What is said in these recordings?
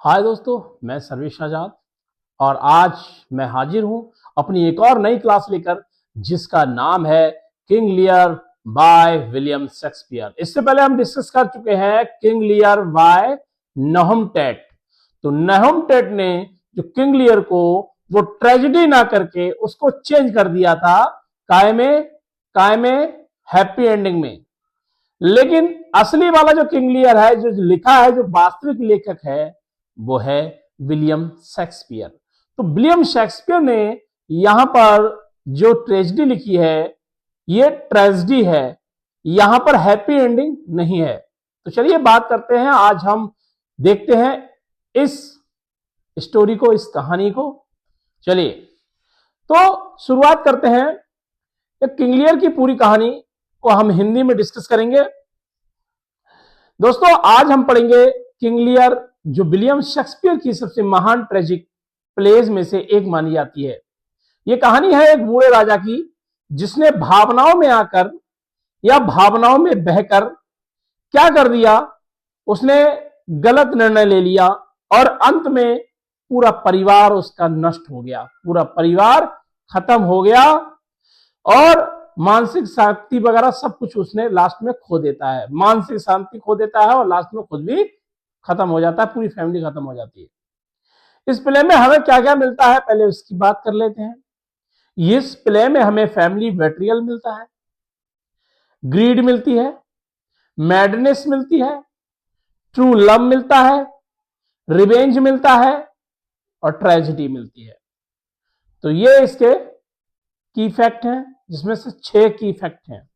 हाय दोस्तों, मैं सर्वेश आजाद और आज मैं हाजिर हूं अपनी एक और नई क्लास लेकर जिसका नाम है King Lear by William Shakespeare. इससे पहले हम डिस्कस कर चुके हैं किंग लियर बाय नहम टैट। तो नहम टैट ने जो किंग लियर को वो ट्रेजेडी ना करके उसको चेंज कर दिया था काय में हैप्पी एंडिंग में। लेकिन असली वाला जो किंग लियर है, जो लिखा है, जो वास्तविक लेखक है, वो है विलियम शेक्सपियर। तो विलियम शेक्सपियर ने यहां पर जो ट्रेजेडी लिखी है, ये ट्रेजेडी है, यहां पर हैप्पी एंडिंग नहीं है। तो चलिए बात करते हैं, आज हम देखते हैं इस स्टोरी को, इस कहानी को। चलिए तो शुरुआत करते हैं। किंग लियर की पूरी कहानी को हम हिंदी में डिस्कस करेंगे। दोस्तों आज हम पढ़ेंगे किंग लियर, जो विलियम शेक्सपियर की सबसे महान ट्रेजिक प्लेज में से एक मानी जाती है। यह कहानी है एक बूढ़े राजा की जिसने भावनाओं में आकर या भावनाओं में बहकर क्या कर दिया, उसने गलत निर्णय ले लिया और अंत में पूरा परिवार उसका नष्ट हो गया, पूरा परिवार खत्म हो गया और मानसिक शांति वगैरह सब कुछ उसने लास्ट में खो देता है। मानसिक शांति खो देता है और लास्ट में खुद भी खत्म हो जाता है, पूरी फैमिली खत्म हो जाती है। इस प्ले में हमें क्या क्या मिलता है, पहले उसकी बात कर लेते हैं। इस प्ले में हमें फैमिली बेट्रियल मिलता है, ग्रीड मिलती है, मैडनेस मिलती है, ट्रू लव मिलता है, रिवेंज मिलता है और ट्रेजेडी मिलती है। तो ये इसके की फैक्ट हैं, जिसमें से 6 की फैक्ट हैं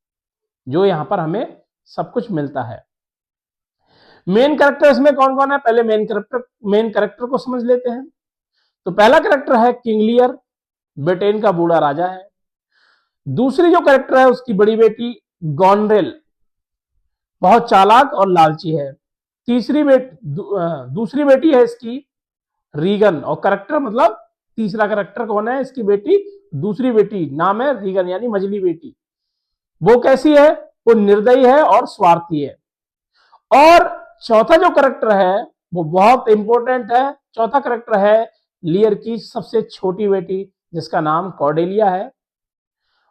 जो यहां पर हमें सब कुछ मिलता है। मेन कैरेक्टर इसमें कौन कौन है, पहले मेन कैरेक्टर को समझ लेते हैं। तो पहला कैरेक्टर है किंग लियर, ब्रिटेन का बूढ़ा राजा है। दूसरी जो कैरेक्टर है उसकी बड़ी बेटी गॉनरेल, बहुत चालाक और लालची है। दूसरी बेटी है इसकी रीगन, और कैरेक्टर मतलब तीसरा कैरेक्टर कौन है, इसकी बेटी, दूसरी बेटी नाम है रीगन यानी मझली बेटी। वो कैसी है, वो निर्दयी है और स्वार्थी है। और चौथा जो कैरेक्टर है वो बहुत इंपॉर्टेंट है। चौथा कैरेक्टर है लियर की सबसे छोटी बेटी जिसका नाम कॉर्डेलिया है।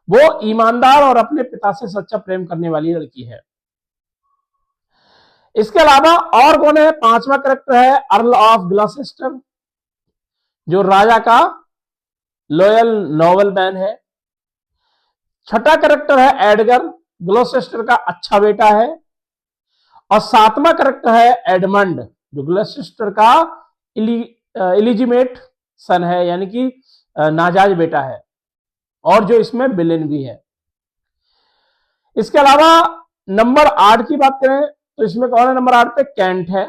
वो ईमानदार और अपने पिता से सच्चा प्रेम करने वाली लड़की है। इसके अलावा और कौन है, पांचवा कैरेक्टर है अर्ल ऑफ ग्लॉसेस्टर, जो राजा का लॉयल नोबल मैन है। छठा कैरेक्टर है एडगर, ग्लॉसेस्टर का अच्छा बेटा है। और सातवां कैरेक्टर है एडमंड, जो ग्लॉसेस्टर का इलिजिमेट सन है, यानी कि नाजायज बेटा है, और जो इसमें विलेन भी है। इसके अलावा नंबर 8 की बात करें तो इसमें कौन है, नंबर 8 पे कैंट है,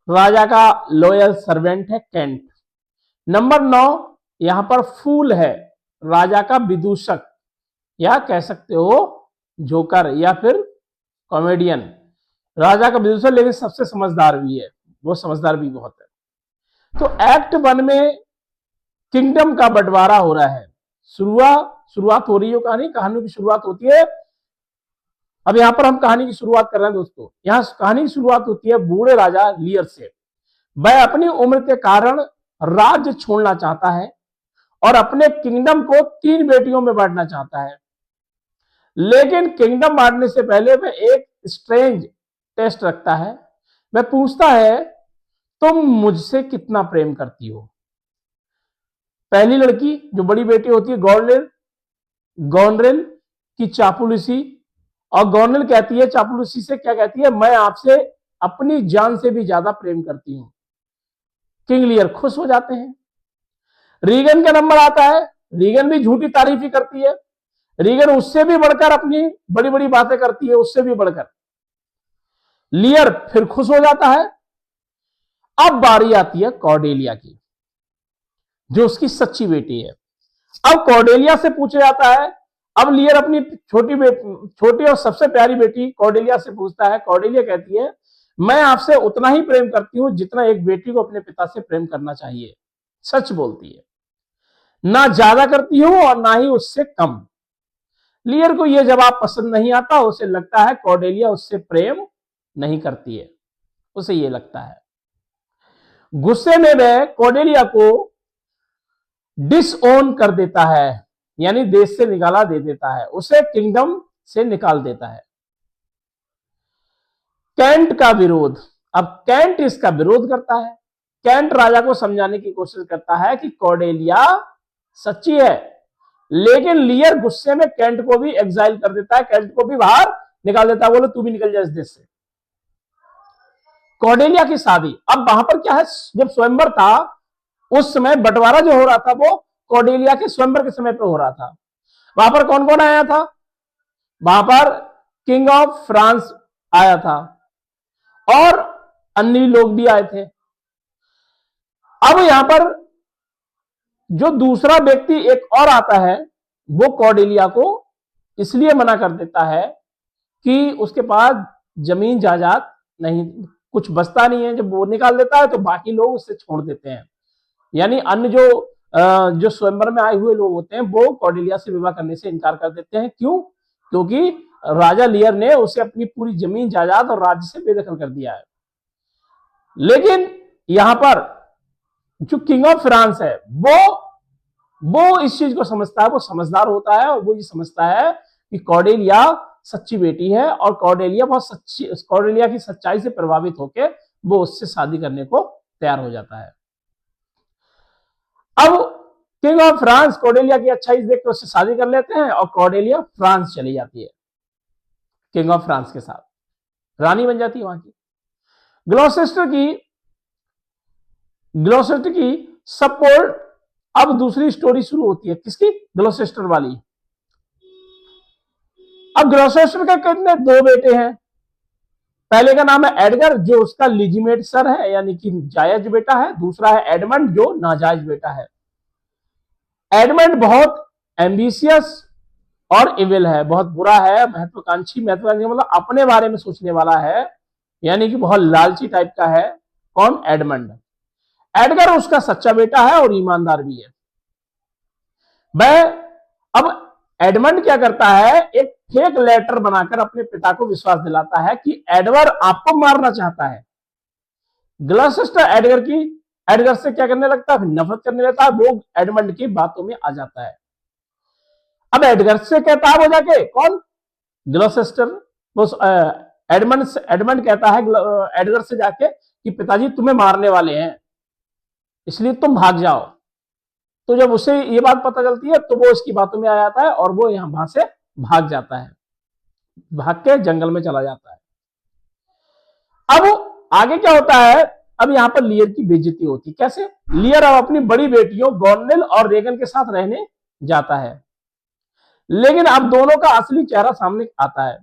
राजा का लॉयल सर्वेंट है कैंट। नंबर 9 यहां पर फूल है, राजा का विदूषक, या कह सकते हो जोकर या फिर कॉमेडियन। राजा का विदूषक लेकिन सबसे समझदार भी है, वो समझदार भी बहुत है। तो एक्ट 1 में किंगडम का बंटवारा हो रहा है। शुरुआत हो रही है कहानी की शुरुआत होती है। अब यहां पर हम कहानी की शुरुआत कर रहे हैं दोस्तों। यहां कहानी की शुरुआत होती है बूढ़े राजा लियर से। वह अपनी उम्र के कारण राज्य छोड़ना चाहता है और अपने किंगडम को 3 बेटियों में बांटना चाहता है। लेकिन किंगडम बांटने से पहले वह एक स्ट्रेंज टेस्ट रखता है। वह पूछता है, तुम मुझसे कितना प्रेम करती हो। पहली लड़की जो बड़ी बेटी होती है गॉनरेल की चापलूसी, और गॉनरेल कहती है चापलूसी से, क्या कहती है, मैं आपसे अपनी जान से भी ज्यादा प्रेम करती हूं। किंग लियर खुश हो जाते हैं। रीगन का नंबर आता है। रीगन भी झूठी तारीफ ही करती है। रीगन उससे भी बढ़कर अपनी बड़ी बड़ी बातें करती है, उससे भी बढ़कर। लियर फिर खुश हो जाता है। अब बारी आती है कॉर्डेलिया की, जो उसकी सच्ची बेटी है। अब कॉर्डेलिया से पूछा जाता है, अब लियर अपनी छोटी और सबसे प्यारी बेटी कॉर्डेलिया से पूछता है। कॉर्डेलिया कहती है, मैं आपसे उतना ही प्रेम करती हूं जितना एक बेटी को अपने पिता से प्रेम करना चाहिए। सच बोलती है, ना ज्यादा करती हूं और ना ही उससे कम। लियर को यह जवाब पसंद नहीं आता। उसे लगता है कॉर्डेलिया उससे प्रेम नहीं करती है, उसे यह लगता है। गुस्से में वह कॉर्डेलिया को डिसओन कर देता है, यानी देश से निकाला दे देता है, उसे किंगडम से निकाल देता है। कैंट का विरोध। अब कैंट इसका विरोध करता है। कैंट राजा को समझाने की कोशिश करता है कि कॉर्डेलिया सच्ची है, लेकिन लियर गुस्से में कैंट को भी एग्जाइल कर देता है, कैंट को भी बाहर निकाल देता है, बोले तू भी निकल जा इस देश से। कॉर्डेलिया की शादी। अब वहां पर क्या है, जब स्वयंवर था उस समय बंटवारा जो हो रहा था वो कॉर्डेलिया के स्वयंवर के समय पे हो रहा था। वहां पर कौन कौन आया था, वहां पर किंग ऑफ फ्रांस आया था और अन्य लोग भी आए थे। अब यहां पर जो दूसरा व्यक्ति एक और आता है, वो कॉर्डेलिया को इसलिए मना कर देता है कि उसके पास जमीन जायदाद नहीं, कुछ बचता नहीं है। जब वो निकाल देता है तो बाकी लोग उससे छोड़ देते हैं, यानी अन्य जो स्वयंवर में आए हुए लोग होते हैं वो कॉर्डेलिया से विवाह करने से इनकार कर देते हैं। क्यों? क्योंकि राजा लियर ने उसे अपनी पूरी जमीन जायदाद और राज्य से बेदखल कर दिया है। लेकिन यहां पर जो किंग ऑफ फ्रांस है वो इस चीज को समझता है, वो समझदार होता है और वो ये समझता है कि कॉर्डेलिया सच्ची बेटी है और कॉर्डेलिया की सच्चाई से प्रभावित होकर वो उससे शादी करने को तैयार हो जाता है। अब किंग ऑफ फ्रांस कॉर्डेलिया की अच्छाई देख कर उससे शादी कर लेते हैं और कॉर्डेलिया फ्रांस चली जाती है, किंग ऑफ फ्रांस के साथ रानी बन जाती है वहां की। ग्लोसेस्टर की सपोर्ट। अब दूसरी स्टोरी शुरू होती है, किसकी? ग्लोसेस्टर वाली। अब ग्लोसेस्टर के कितने दो बेटे हैं। पहले का नाम है एडगर, जो उसका लीजिमेट सर है, यानी कि जायज बेटा है। दूसरा है एडमंड, जो नाजायज बेटा है। एडमंड बहुत एम्बिशियस और इविल है, बहुत बुरा है, महत्वाकांक्षी मतलब अपने बारे में सोचने वाला है, यानी कि बहुत लालची टाइप का है। कौन? एडमंड। एडगर उसका सच्चा बेटा है और ईमानदार भी है। वह अब एडमंड क्या करता है, एक फेक लेटर बनाकर अपने पिता को विश्वास दिलाता है कि एडवर्ड आपको मारना चाहता है। ग्लॉसेस्टर एडगर से क्या करने लगता है, नफरत करने लगता है। वो एडमंड की बातों में आ जाता है। अब एडगर से कहता है वो जाके, कौन? ग्लॉसेस्टर। वो एडमंड कहता है एडगर से जाके कि पिताजी तुम्हें मारने वाले हैं, इसलिए तुम भाग जाओ। तो जब उसे ये बात पता चलती है तो वो इसकी बातों में आ जाता है और वो वहां से भाग जाता है, भाग के जंगल में चला जाता है। अब आगे क्या होता है, अब यहां पर लियर की बेइज्जती होती है। कैसे? लियर अब अपनी बड़ी बेटियों गॉर्नेल और रेगन के साथ रहने जाता है, लेकिन अब दोनों का असली चेहरा सामने आता है।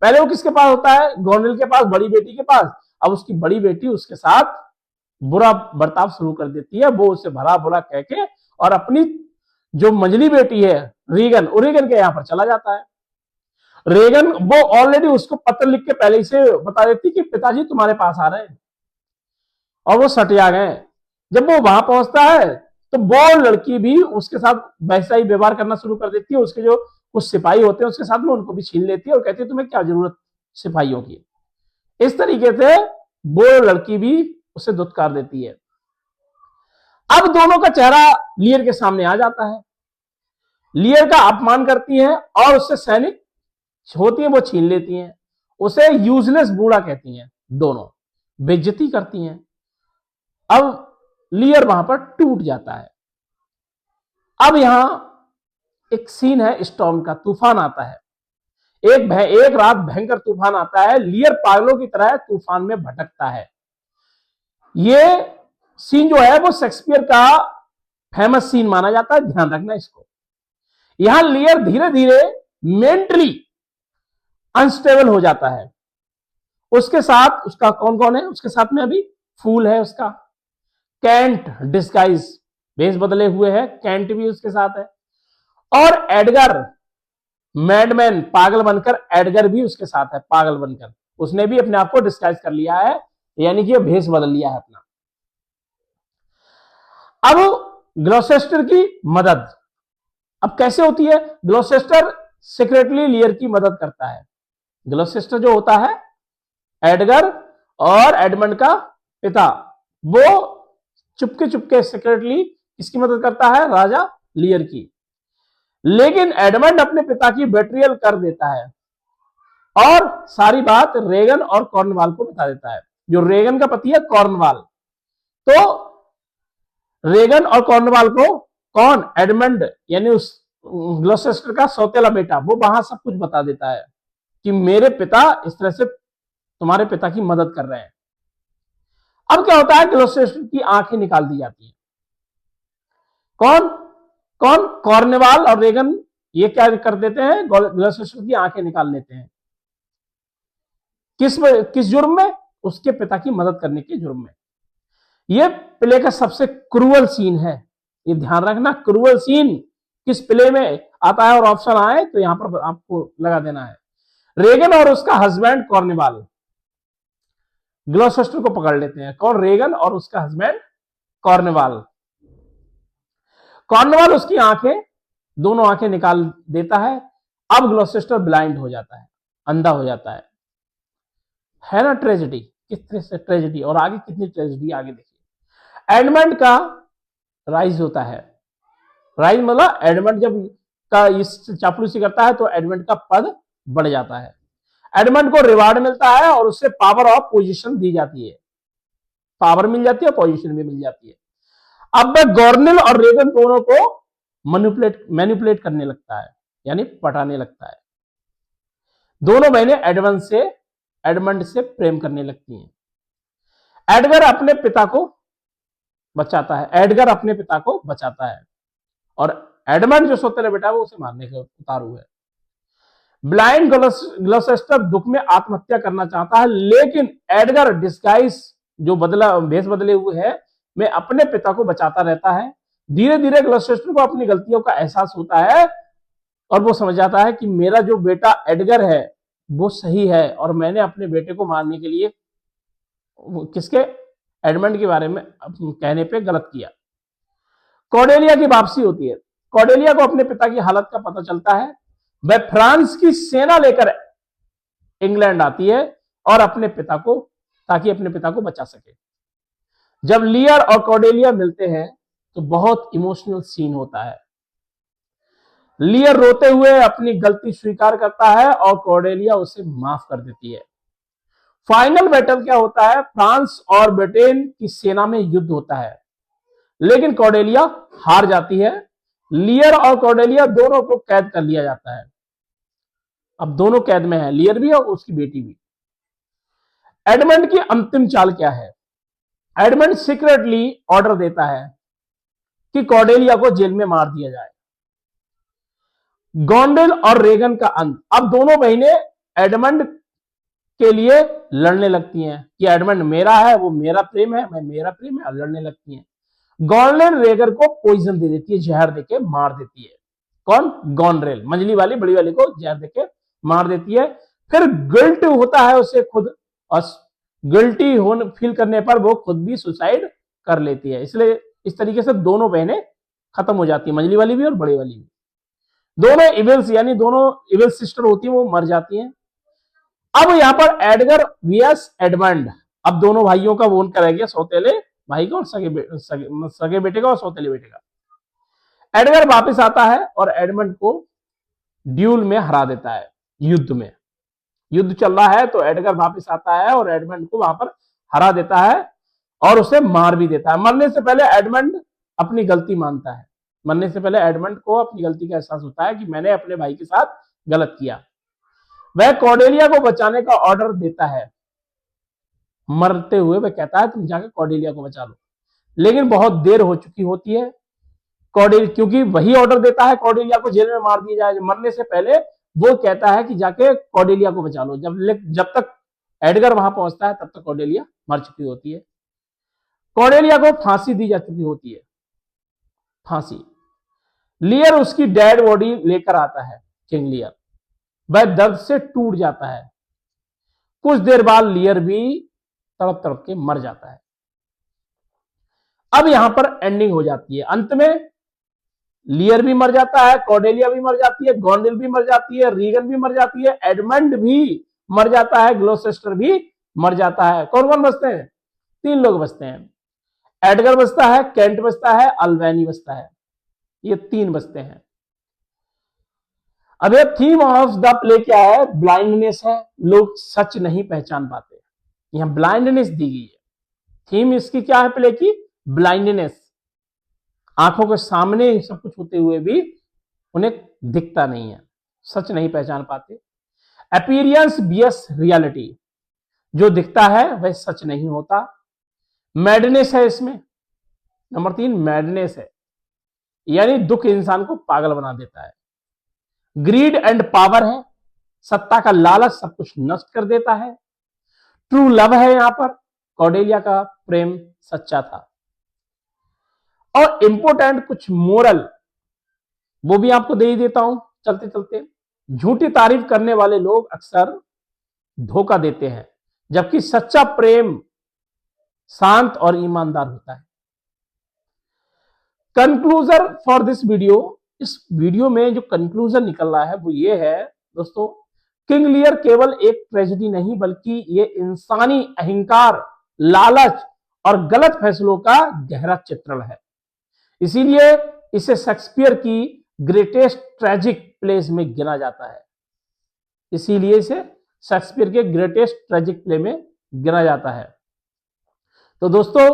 पहले वो किसके पास होता है? गॉर्नेल के पास, बड़ी बेटी के पास। अब उसकी बड़ी बेटी उसके साथ बुरा बर्ताव शुरू कर देती है। वो उसे भला बुरा कह के और अपनी जो मंझली बेटी है रेगन के यहां पर चला जाता है। रेगन वो ऑलरेडी उसको पत्र लिख के पहले से बता देती कि पिताजी तुम्हारे पास आ रहे हैं, और वो सटिया गए। जब वो वहां पहुंचता है तो वो लड़की भी उसके साथ वैसा ही व्यवहार करना शुरू कर देती है। उसके जो कुछ सिपाही होते हैं उसके साथ में उनको भी छीन लेती है और कहती है तुम्हें क्या जरूरत सिपाहियों की। इस तरीके से वो लड़की भी उसे दुत्कार देती है। अब दोनों का चेहरा लियर के सामने आ जाता है। लियर का अपमान करती हैं और उससे सैनिक होती हैं वो छीन लेती हैं। उसे यूजलेस बूढ़ा कहती हैं, दोनों बेइज्जती करती हैं। अब लियर वहां पर टूट जाता है। अब यहां एक सीन है स्टॉर्म का, तूफान आता है। एक रात भयंकर तूफान आता है। लियर पागलों की तरह तूफान में भटकता है। ये सीन जो है वो शेक्सपियर का फेमस सीन माना जाता है, ध्यान रखना इसको। यहां लियर धीरे धीरे मेंटली अनस्टेबल हो जाता है। उसके साथ उसका कौन कौन है? उसके साथ में अभी फूल है उसका, कैंट डिस्गाइज भेष बदले हुए है, कैंट भी उसके साथ है, और एडगर मैडमैन पागल बनकर एडगर भी उसके साथ है, पागल बनकर उसने भी अपने आप को डिस्गाइज कर लिया है, यानी कि भेष बदल लिया है अपना। अब ग्लॉसेस्टर की मदद अब कैसे होती है? ग्लॉसेस्टर सीक्रेटली लियर की मदद करता है। ग्लॉसेस्टर जो होता है एडगर और एडमंड का पिता, वो चुपके चुपके सीक्रेटली किसकी मदद करता है? राजा लियर की। लेकिन एडमंड अपने पिता की बेट्रियल कर देता है और सारी बात रेगन और कॉर्नवाल को बता देता है। जो रेगन का पति है कॉर्नवाल, तो रेगन और कॉर्नवाल को कौन? एडमंड यानी उस ग्लॉसेस्टर का सौतेला बेटा, वो वहां सब कुछ बता देता है कि मेरे पिता इस तरह से तुम्हारे पिता की मदद कर रहे हैं। अब क्या होता है? ग्लॉसेस्टर की आंखें निकाल दी जाती है। कौन कौन? कॉर्नवाल और रेगन ये क्या कर देते हैं? ग्लॉसेस्टर की आंखें निकाल लेते हैं। किस जुर्म में? उसके पिता की मदद करने के जुर्म में। यह प्ले का सबसे क्रूअल सीन है, ये ध्यान रखना। क्रूअल सीन किस प्ले में आता है और ऑप्शन आए तो यहां पर आपको लगा देना है। रेगन और उसका हस्बैंड कॉर्नवाल ग्लॉसेस्टर को पकड़ लेते हैं। कौन? रेगन और उसका हस्बैंड कॉर्नवाल। कॉर्नवाल उसकी आंखें, दोनों आंखें निकाल देता है। अब ग्लॉसेस्टर ब्लाइंड हो जाता है, अंधा हो जाता है ना? ट्रेजेडी, किस तरह से ट्रेजेडी, और आगे कितनी ट्रेजेडी आगे देखिए। एडमंड का राइज होता है। राइज मतलब एडमंड जब का इस चापलूसी करता है तो एडमंड का पद बढ़ जाता है। एडमंड को रिवार्ड मिलता है और उससे पावर ऑफ पोजीशन दी जाती है। पावर मिल जाती है, पोजीशन भी मिल जाती है। अब वह गॉर्नेल और रेगन दोनों को मैनिपुलेट करने लगता है, यानी पटाने लगता है। दोनों बहनें एडमंड से प्रेम करने लगती हैं। एडगर अपने पिता को बचाता है और एडमंड जो सौतेला बेटा है वो उसे मारने के उतारू है। ब्लाइंड ग्लॉसेस्टर दुख में आत्महत्या करना चाहता है, लेकिन एडगर डिस्गाइज जो भेष बदले हुए है में अपने पिता को बचाता रहता है। धीरे धीरे ग्लॉसेस्टर को अपनी गलतियों का एहसास होता है और वो समझ जाता है कि मेरा जो बेटा एडगर है वो सही है और मैंने अपने बेटे को मारने के लिए किसके? एडमंड के बारे में कहने पे गलत किया। कॉर्डेलिया की वापसी होती है। कॉर्डेलिया को अपने पिता की हालत का पता चलता है। वह फ्रांस की सेना लेकर इंग्लैंड आती है और ताकि अपने पिता को बचा सके। जब लियर और कॉर्डेलिया मिलते हैं तो बहुत इमोशनल सीन होता है। लियर रोते हुए अपनी गलती स्वीकार करता है और कॉर्डेलिया उसे माफ कर देती है। फाइनल बैटल क्या होता है? फ्रांस और ब्रिटेन की सेना में युद्ध होता है, लेकिन कॉर्डेलिया हार जाती है। लियर और कॉर्डेलिया दोनों को कैद कर लिया जाता है। अब दोनों कैद में है, लियर भी और उसकी बेटी भी। एडमंड की अंतिम चाल क्या है? एडमंड सीक्रेटली ऑर्डर देता है कि कॉर्डेलिया को जेल में मार दिया जाए। गॉन्डेल और रेगन का अंत। अब दोनों बहनें एडमंड के लिए लड़ने लगती हैं कि एडमंड मेरा है, वो मेरा प्रेम है, मैं मेरा प्रेम है, और लड़ने लगती हैं। गॉन्डेल रेगर को पॉइजन दे देती है, जहर देके मार देती है। कौन? गॉन्ड्रेल, मंजली वाली बड़ी वाली को जहर देके मार देती है। फिर गिल्ट होता है उसे खुद, और गिल्टी फील करने पर वो खुद भी सुसाइड कर लेती है। इसलिए इस तरीके से दोनों बहनें खत्म हो जाती है, मंजली वाली भी और बड़ी वाली भी। दोनों इविल्स यानी दोनों इविल सिस्टर होती है वो मर जाती हैं। अब यहां पर एडगर वीएस एडमंड, अब दोनों भाइयों का वोन करेंगे, सौतेले भाई का और सगे बेटे का और सौतेले बेटे का। एडगर वापस आता है और एडमंड को ड्यूल में हरा देता है। युद्ध चल रहा है तो एडगर वापस आता है और एडमंड को वहां पर हरा देता है और उसे मार भी देता है। मरने से पहले एडमंड अपनी गलती मानता है। मरने से पहले एडमंड को अपनी गलती का एहसास होता है कि मैंने अपने भाई के साथ गलत किया। वह कॉर्डेलिया को बचाने का ऑर्डर देता है। मरते हुए वह कहता है तुम जाकर कॉर्डेलिया को बचा लो, लेकिन बहुत देर हो चुकी होती है। क्योंकि वही ऑर्डर देता है कॉर्डेलिया को जेल में मार दिया जाए। मरने से पहले वो कहता है कि जाके कॉर्डेलिया को बचा लो। जब तक एडगर वहां पहुंचता है तब तक कॉर्डेलिया मर चुकी होती है। कॉर्डेलिया को फांसी दी जा चुकी होती है। फांसी। लियर उसकी डेड बॉडी लेकर आता है, किंग लियर। वह दर्द से टूट जाता है। कुछ देर बाद लियर भी तड़प तड़प के मर जाता है। अब यहां पर एंडिंग हो जाती है। अंत में लियर भी मर जाता है, कॉर्डेलिया भी मर जाती है, गॉन्डेल भी मर जाती है, रीगन भी मर जाती है, एडमंड भी मर जाता है, ग्लॉसेस्टर भी मर जाता है। कौन कौन बचते हैं? 3 लोग बचते हैं। एडगर बचता है, केंट बचता है, अल्वेनी बचता है। ये 3 बचते हैं। अब ये थीम ऑफ द प्ले क्या है? ब्लाइंडनेस है। लोग सच नहीं पहचान पाते, यहां ब्लाइंडनेस दी गई है। थीम इसकी क्या है प्ले की? ब्लाइंडनेस। आंखों के सामने सब कुछ होते हुए भी उन्हें दिखता नहीं है, सच नहीं पहचान पाते। अपीयरेंस बियस रियलिटी, जो दिखता है वह सच नहीं होता। मैडनेस है इसमें, नंबर 3 मैडनेस है, यानी दुख इंसान को पागल बना देता है। ग्रीड एंड पावर है, सत्ता का लालच सब कुछ नष्ट कर देता है। ट्रू लव है, यहां पर कॉर्डेलिया का प्रेम सच्चा था। और इंपोर्टेंट कुछ मोरल वो भी आपको दे ही देता हूं चलते चलते। झूठी तारीफ करने वाले लोग अक्सर धोखा देते हैं, जबकि सच्चा प्रेम शांत और ईमानदार होता है। कंक्लूजन फॉर दिस वीडियो, इस वीडियो में जो कंक्लूजन निकल रहा है वो ये है दोस्तों, किंग लियर केवल एक ट्रेजेडी नहीं बल्कि ये इंसानी अहंकार, लालच और गलत फैसलों का गहरा चित्रण है। इसीलिए इसे शेक्सपियर की ग्रेटेस्ट ट्रेजिक प्लेस में गिना जाता है। इसीलिए इसे शेक्सपियर के ग्रेटेस्ट ट्रेजिक प्ले में गिना जाता है। तो दोस्तों,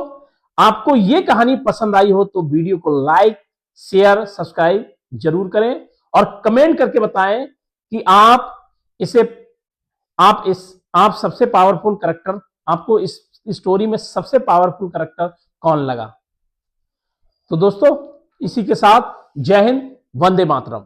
आपको यह कहानी पसंद आई हो तो वीडियो को लाइक, शेयर, सब्सक्राइब जरूर करें और कमेंट करके बताएं कि आप सबसे पावरफुल कैरेक्टर, आपको इस स्टोरी में सबसे पावरफुल कैरेक्टर कौन लगा। तो दोस्तों, इसी के साथ जय हिंद, वंदे मातरम।